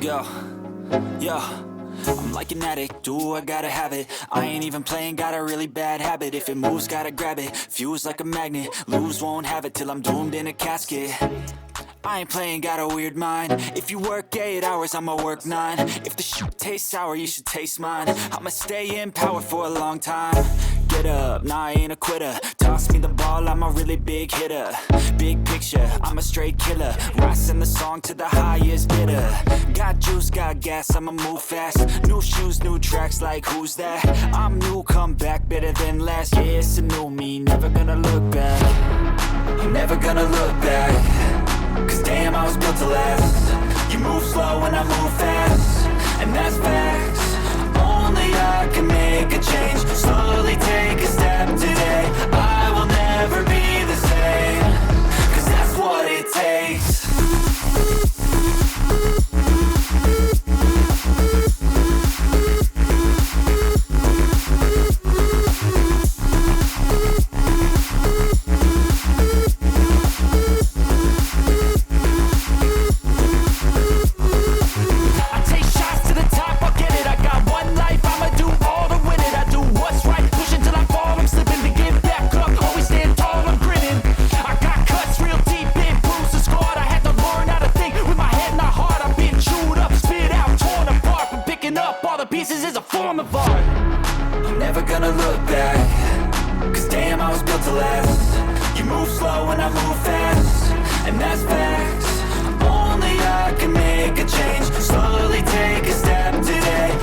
Let's go. Yo, I'm like an addict, do I gotta have it. I ain't even playing, got a really bad habit. If it moves, gotta grab it, fuse like a magnet. Lose, won't have it till I'm doomed in a casket. I ain't playing, got a weird mind. If you work 8 hours, I'ma work 9. If the shit tastes sour, you should taste mine. I'ma stay in power for a long time. Get up, nah, I ain't a quitter. Toss me the ball, I'm a really big hitter. Big picture, I'm a straight killer. Rising the song to the highest bidder. Got juice, got gas, I'ma move fast. New shoes, new tracks, like who's that? I'm new, come back, better than last. Yeah, it's a new me, never gonna look back. I'm never gonna look back. Cause damn, I was built to last. You move slow and I move fast, and that's facts. Only I can make a change. Slowly take a step today. I will never be the same. Cause that's what it takes. I'm never gonna look back. Cause damn, I was built to last. You move slow and I move fast, and that's facts. Only I can make a change. Slowly take a step today.